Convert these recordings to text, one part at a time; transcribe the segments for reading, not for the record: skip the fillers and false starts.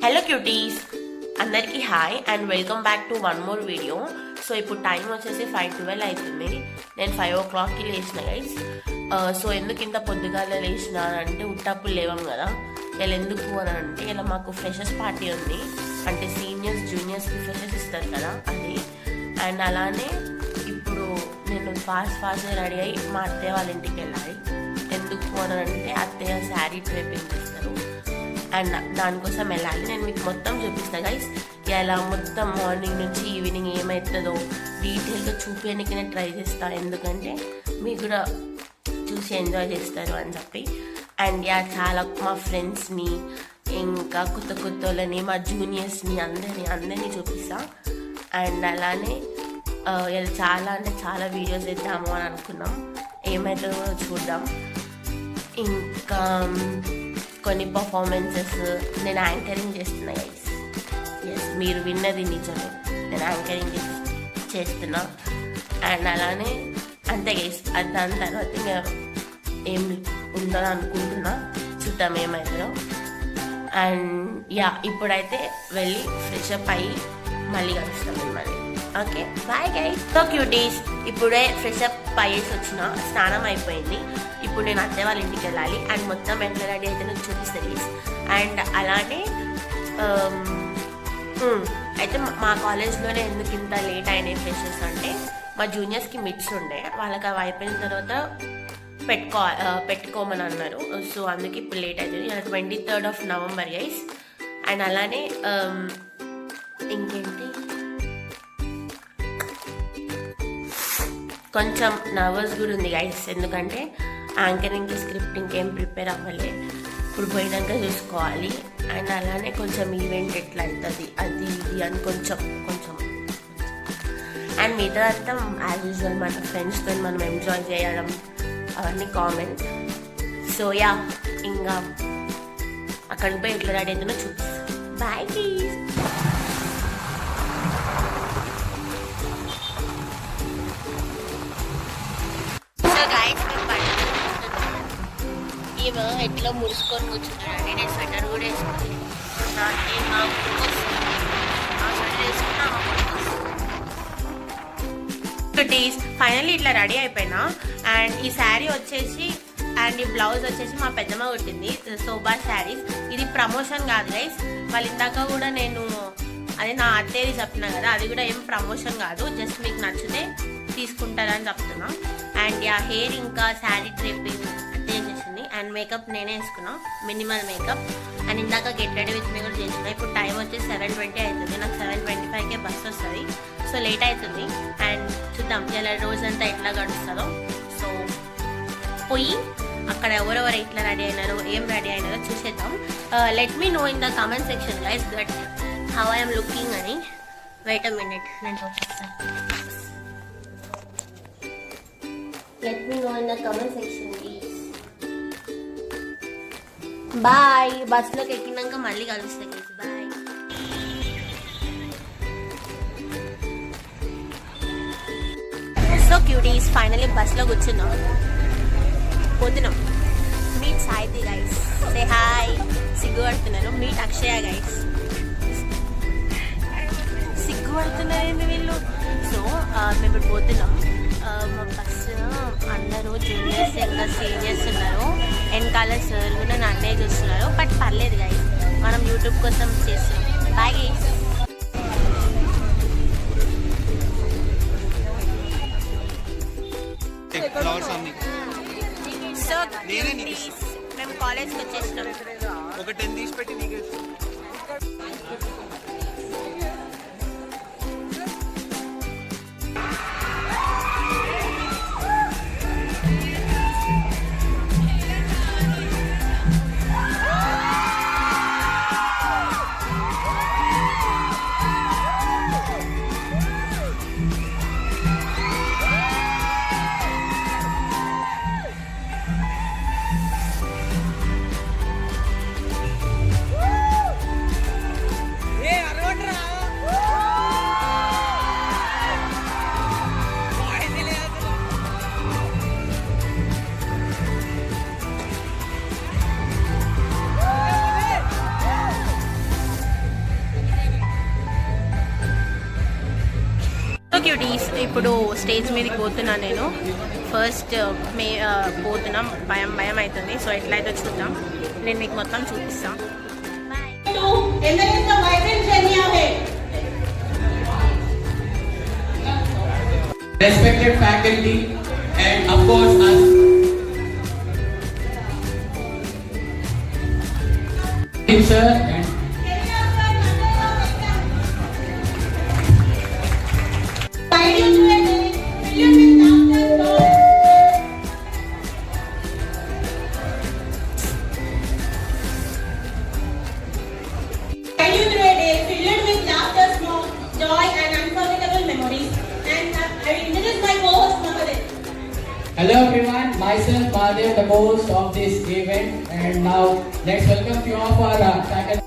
Hello cuties, అందరికీ hi and welcome back to one more video. So ఇప్పుడు time వచ్చేసి 5:12 అవుతుంది. నేను 5 o'clockకి లేచిన గైస్. సో ఎందుకు ఇంత పొద్దుగాల లేచిన అంటే ఉట్టప్పులు లేవం కదా. ఇలా ఎందుకు అని అంటే ఇలా మాకు ఫ్రెషర్స్ పార్టీ ఉంది, అంటే సీనియర్స్ జూనియర్స్కి ఫ్రెషర్స్ ఇస్తారు కదా అది. అండ్ అలానే ఇప్పుడు నేను ఫాస్ట్గా రెడీ అయ్యి మా అత్తయ్య వాళ్ళ ఇంటికి వెళ్ళాలి. ఎందుకు అని అంటే అత్తయ్య శారీ డ్రేపింగ్ చేస్తారు అండ్ దానికోసం వెళ్ళాలి. నేను మీకు మొత్తం చూపిస్తాను గైస్. ఇలా మొత్తం మార్నింగ్ నుంచి ఈవినింగ్ ఏమవుతుందో డీటెయిల్గా చూపించడానికి నేను ట్రై చేస్తాను, ఎందుకంటే మీరు కూడా చూసి ఎంజాయ్ చేస్తారు అని చెప్పి. అండ్ చాలా మా ఫ్రెండ్స్ని ఇంకా కొత్త కొత్త వాళ్ళని మా జూనియర్స్ని అందరినీ చూపిస్తా. అండ్ అలానే ఇలా చాలా అంటే చాలా వీడియోస్ ఇద్దాము అని అనుకున్నాం, ఏమవుతుందో చూద్దాం. ఇంకా కొన్ని పర్ఫార్మెన్సెస్ నేను యాంకరింగ్ చేస్తున్నా గైస్. ఎస్, మీరు విన్నది నిజమే, నేను యాంకరింగ్ చేస్తున్నా. అండ్ అలానే అంతే గైస్. దాని తర్వాత ఇంకా ఏం ఉందని అనుకుంటున్నా, చూద్దాం ఏమవుతుందో. అండ్ ఇప్పుడైతే వెళ్ళి ఫ్రెష్ అప్ అయ్యి మళ్ళీ కలుస్తాం మిమ్మల్ని. Okay, bye guys. So cuties, ఇప్పుడే ఫ్రెష్ అప్ అయ్యేసి వచ్చిన, స్నానం అయిపోయింది. ఇప్పుడు నేను అత్తయ్య వాళ్ళ ఇంటికి వెళ్ళాలి అండ్ మొత్తం ఎట్లా రెడీ అయితే నాకు చూపిస్తుంది. అండ్ అలానే అయితే మా కాలేజ్లోనే ఎందుకు ఇంత లేట్ అయినాయి ఫ్రెషర్స్ అంటే, మా జూనియర్స్కి మిడ్స్ ఉండే, వాళ్ళకి అవి అయిపోయిన తర్వాత పెట్టుకోమని అన్నారు. సో అందుకే ఇప్పుడు లేట్ అవుతుంది. 23rd November guys. అండ్ అలానే ఇంకేంటి, కొంచెం నర్వస్ కూడా ఉంది గైస్, ఎందుకంటే యాంకరింగ్కి స్క్రిప్ట్ ఇంకేం ప్రిపేర్ అవ్వలే, ఇప్పుడు పోయినాక చూసుకోవాలి. అండ్ అలానే కొంచెం ఈవెంట్ ఎట్లా అవుతుంది అది ఇది అని కొంచెం అండ్ మిగతా అంతా యాజ్ యూజువల్ మన ఫ్రెండ్స్తో మనం ఎంజాయ్ చేయడం అవన్నీ కామన్. సో ఇంకా అక్కడికి పోయి ఎట్లా రెడీ అవుతుందో చూపిస్తాం. Bye please. ఎట్లా ముడుచుకొని కూర్చున్నానండి. నేను స్వెటర్ కూడా వేసుకోవాలి. ఫైనల్లీ ఇట్లా రెడీ అయిపోయినా. అండ్ ఈ శారీ వచ్చేసి అండ్ ఈ బ్లౌజ్ వచ్చేసి మా పెద్దమ్మ కుట్టింది, శోభా శారీస్. ఇది ప్రమోషన్ కాదు గైస్. వాళ్ళు ఇందాక కూడా నేను అదే నా అత్తేది చెప్తున్నా కదా, అది కూడా ఏం ప్రమోషన్ కాదు, జస్ట్ మీకు నచ్చితే తీసుకుంటారని చెప్తున్నా. అండ్ హెయిర్ ఇంకా శారీ డ్రేపింగ్ అట్టే చేసింది. అండ్ మేకప్ నేనే వేసుకున్నా, మినిమల్ మేకప్. అండ్ ఇందాక గెట్ రెడీ విత్ మీ కూడా చేసిన. ఇప్పుడు టైం వచ్చేసి 7:20 అవుతుంది. నాకు 7:25కే బస్ వస్తుంది, సో లేట్ అవుతుంది. అండ్ చూద్దాం ఇలా రోజంతా ఎట్లా గడుస్తుందో. సో పోయి అక్కడ ఎవరెవరు ఎట్లా రెడీ అయినారో ఏం రెడీ అయినారో చూసేద్దాం. Let me know in the comment section guys that how I'm looking అని. వెయిట్ అ మినిట్, నేను చూపిస్తాను. Let me know in the comment section please. Bye. బస్సులోకి ఎక్కినాక మళ్ళీ కలుస్తాయి guys. Bye. So cuties, finally బస్లో కూర్చున్నాం, పోతున్నాం. Meet Saiti guys, say hi. సిగ్గుపడుతున్నారు. Meet Akshaya guys. సిగ్గుపడుతున్నారేంది వీళ్ళు. సో మేము ఇప్పుడు పోతున్నాం. మా బస్సు అందరూ జూనియర్స్ ఇంకా సీనియర్స్ ఉన్నారు, వెనకాల సార్ కూడా నన్నే చూస్తున్నారు. బట్ పర్లేదు గైస్, మనం యూట్యూబ్ కోసం చేస్తున్నాం. Bye guys. సో మేము కాలేజ్కి వచ్చేసినాం. ఒక 10 తీసి పెట్టి నీకు క్యూటీస్, ఇప్పుడు స్టేజ్ మీదకి పోతున్నా నేను. ఫస్ట్ పోతున్నాం, భయం భయం అవుతుంది. సో ఎట్లయితే చూద్దాం, నేను మీకు మొత్తం చూపిస్తాను. Respected faculty and of course us. Sir and hello everyone, myself Mahadev, the host of this event, and now let's welcome few of our faculty.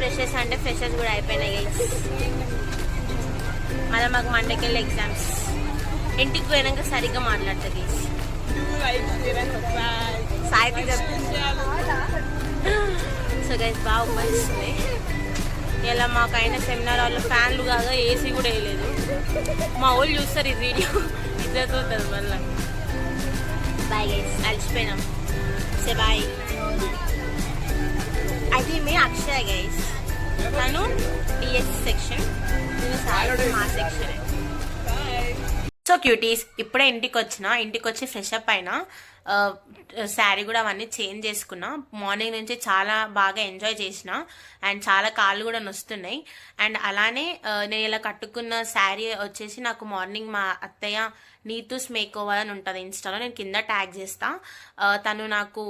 Freshers అంటే ఫ్రెషర్స్ కూడా అయిపోయినాయి గైస్. మళ్ళీ మాకు మండేకెళ్ళి ఎగ్జామ్స్. ఇంటికి పోయినాక సరిగ్గా మాట్లాడతా గైస్. సో గైస్ బాగా ఉపయోగిస్తుంది. ఇలా మాకైనా సెమినార్ వాళ్ళు ఫ్యాన్లు కాగా ఏసీ కూడా వేయలేదు. మా వాళ్ళు చూస్తారు ఈ వీడియో, ఇద్దరితో ఉంటుంది మళ్ళీ. బాయ్ గైస్, అలసిపోయినాం. Say bye. అది మీ అక్షయ గైస్, తను డిఎస్ సెక్షన్, మా సెక్షన్. సో క్యూటీస్, ఇప్పుడే ఇంటికి వచ్చి ఫ్రెష్ అప్ అయినా. శారీ కూడా అవన్నీ చేంజ్ చేసుకున్నా. మార్నింగ్ నుంచి చాలా బాగా ఎంజాయ్ చేసిన అండ్ చాలా కాళ్ళు కూడా నొస్తున్నాయి. అండ్ అలానే నేను ఇలా కట్టుకున్న శారీ వచ్చేసి నాకు మార్నింగ్ మా అత్తయ్య నీతూస్ మేకోవర్ అని ఉంటుంది ఇన్స్టాలో, నేను కింద ట్యాగ్ చేస్తా. తను నాకు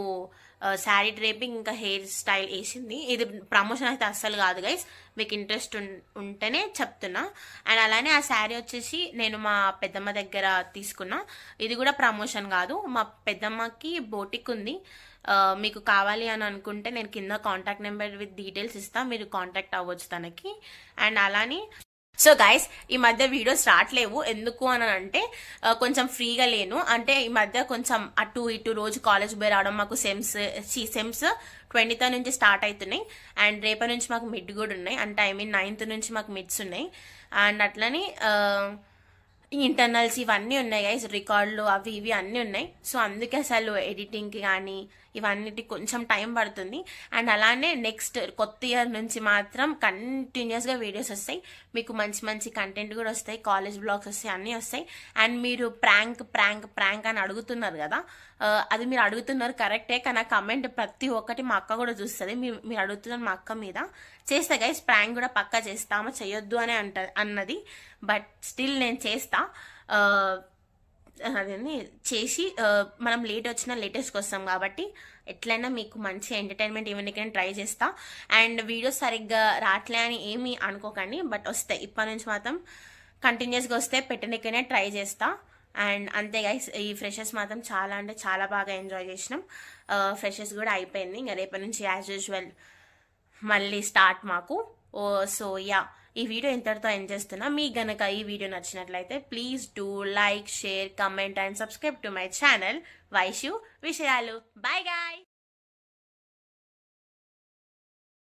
శారీ డ్రేపింగ్ ఇంకా హెయిర్ స్టైల్ వేసింది. ఇది ప్రమోషన్ అయితే అస్సలు కాదు గైస్, మీకు ఇంట్రెస్ట్ ఉంటేనే చెప్తున్నా. అండ్ అలానే ఆ శారీ వచ్చేసి నేను మా పెద్దమ్మ దగ్గర తీసుకున్నా. ఇది కూడా ప్రమోషన్ కాదు, మా పెద్దమ్మకి బోటిక్ ఉంది. మీకు కావాలి అని అనుకుంటే నేను కింద కాంటాక్ట్ నెంబర్ విత్ డీటెయిల్స్ ఇస్తా, మీరు కాంటాక్ట్ అవ్వచ్చు తనకి. అండ్ అలానే సో గైస్ ఈ మధ్య వీడియోస్ రావట్లేవు, ఎందుకు అని అంటే కొంచెం ఫ్రీగా లేను. అంటే ఈ మధ్య కొంచెం అటు ఇటు రోజు కాలేజ్ పోయి రావడం, మాకు సెమ్స్ 20th నుంచి స్టార్ట్ అవుతున్నాయి. అండ్ రేపటి నుంచి మాకు మిడ్ కూడా ఉన్నాయి, అంటే 9th నుంచి మాకు మిడ్స్ ఉన్నాయి. అండ్ అట్లని ఇంటర్నల్స్ ఇవన్నీ ఉన్నాయి గైస్, రికార్డులు అవి ఇవి అన్నీ ఉన్నాయి. సో అందుకే అసలు ఎడిటింగ్కి కానీ ఇవన్నిటికి కొంచెం టైం పడుతుంది. అండ్ అలానే నెక్స్ట్ కొత్త ఇయర్ నుంచి మాత్రం కంటిన్యూస్గా వీడియోస్ వస్తాయి, మీకు మంచి మంచి కంటెంట్ కూడా వస్తాయి, కాలేజ్ బ్లాగ్స్ వస్తాయి, అన్నీ వస్తాయి. అండ్ మీరు ప్రాంక్ అని అడుగుతున్నారు కదా, అది మీరు అడుగుతున్నారు కరెక్టే, కానీ ఆ కమెంట్ ప్రతి ఒక్కటి మా అక్క కూడా చూస్తుంది. మీరు అడుగుతున్నారు మా అక్క మీద, చేస్తా గైస్, ప్రాంక్ కూడా పక్కా చేస్తామో చేయొద్దు అని అన్నది, బట్ స్టిల్ నేను చేస్తా. అదని చేసి మనం లేట్ వచ్చినా లేటెస్ట్కి వస్తాం కాబట్టి ఎట్లయినా మీకు మంచి ఎంటర్టైన్మెంట్ ఇవన్నీ ట్రై చేస్తా. అండ్ వీడియోస్ సరిగ్గా రావట్లే అని ఏమీ అనుకోకండి, బట్ వస్తాయి. ఇప్పటి నుంచి మాత్రం కంటిన్యూస్గా వస్తే పెట్టడానికనే ట్రై చేస్తా. అండ్ అంతే గైస్, ఈ ఫ్రెషర్స్ మాత్రం చాలా అంటే చాలా బాగా ఎంజాయ్ చేసినాం. ఫ్రెషర్స్ కూడా అయిపోయింది, ఇంకా రేపటి నుంచి యాజ్ యూజువల్ మళ్ళీ స్టార్ట్ మాకు. సో యా, ఈ వీడియో ఇంతటితో ఎండ్ చేస్తున్నా. మీకు గనక ఈ వీడియో నచ్చినట్లయితే please do like, share, comment and subscribe to my channel Vaishu విషయాలు. Bye guy.